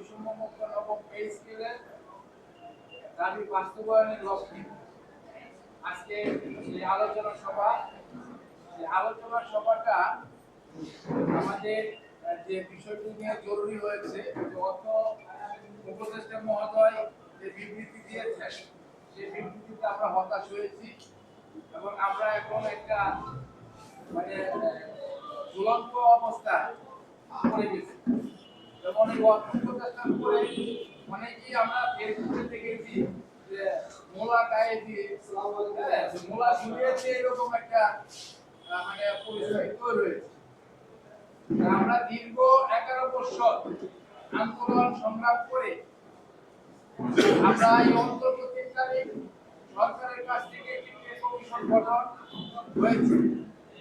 বৈষম্যমুক্ত নবম পে স্কেলের দাবি বাস্তবায়নের লক্ষ্যে আজকে এই আলোচনা সভাটা আমাদের যে বিষয়টি নিয়ে জরুরি হয়েছে যে অর্থ উপদেষ্টা মহোদয় যে বিবৃতি দিয়েছেন সেই বিবৃতিতে আমরা হতাশ হয়েছি এবং আমরা এখন একটা মানে ঝুলন্ত অবস্থা পড়ে গেছি। যেমন এই অর্থ উপদেষ্টার উপরে অনেকেই আমরা ফেসবুকে দেখেছি যে মোলা গায়ে দিয়ে মোলা ঝুলিয়েছে এরকম একটা মানে পরিস্থিতি তৈরি হয়েছে। আমরা দীর্ঘ 11 বছর আন্দোলন সংগ্রাম করে আমরা এই অন্তর্বর্তীকালীন সরকারের কাছ থেকে একটি কমিশন গঠন হয়েছে,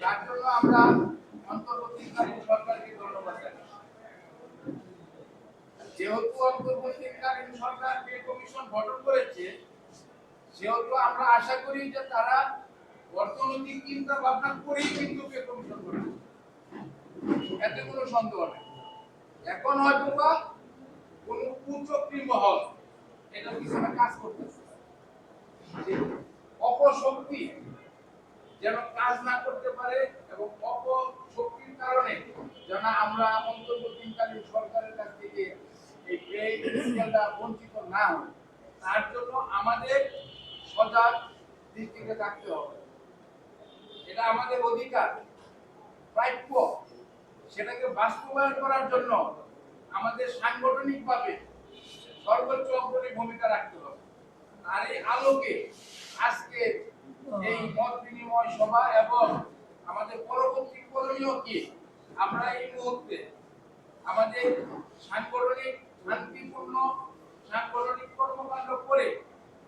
তার জন্য আমরা অন্তর্বর্তীকালীন সরকারকে ধন্যবাদ জানাই। যেহেতু অন্তর্বর্তীকালীন সরকার পে কমিশন গঠন করেছে সেহেতু আমরা আশা করি যে তারা অর্থনৈতিক চিন্তা ভাবনা করেই কিন্তু পে কমিশন গঠন, এতে কোনো সন্দেহ নেই। এখন হয়তো বা কোন কুচক্রী মহল এটা পিছনে কাজ করতেছে, অপশক্তি যেন কাজ না করতে পারে এবং অপশক্তির কারণে যেন আমরা অন্তর্বর্তীকালীন সরকারের কাছ থেকে এই পে স্কেলটা বঞ্চিত না হই, তার জন্য আমাদের সজাগ দৃষ্টিতে থাকতে হবে। এটা আমাদের অধিকার, প্রাপ্য, সেটাকে বাস্তবায়ন করার জন্য আমাদের সাংগঠনিকভাবে সর্বোচ্চ অগ্রণী ভূমিকা রাখতে হবে। আর এই আলোকে আজকে এই মত বিনিময় সভা এবং আমাদের পরবর্তী করণীয় কি, আমরা এই মুহূর্তে আমাদের সাংগঠনিক শান্তিপূর্ণ সাংগঠনিক কর্মকাণ্ড করে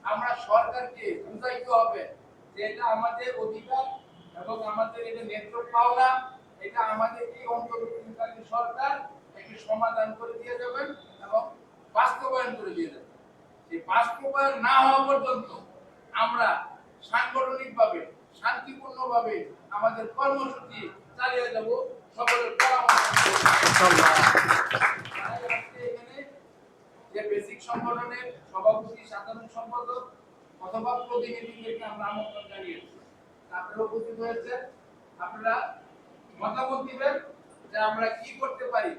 আমরা সরকারকে বুঝাইতে হবে যে এটা আমাদের অধিকার এবং আমাদের এটা নেতৃত্ব পাওনা, এটা আমাদের এই অন্তর্বর্তীকালীন সরকার একটি সমাধান করে দিয়ে যাবেন এবং বাস্তবায়ন করে দিয়ে যাবেন। এই বাস্তবায়ন না হওয়া পর্যন্ত আমরা সাংগঠনিকভাবে শান্তিপূর্ণভাবে আমাদের কর্মসূচি চালিয়ে যাব। সকলের পরামর্শ এখানে যে বেসিক সংগঠনের সভাপতি, সাধারণ সম্পাদক অথবা প্রতিনিধিদেরকে আমরা আমন্ত্রণ জানিয়েছি, আপনারা উপস্থিত হয়েছে। আপনারা মতামত দিবেন যে আমরা কি করতে পারি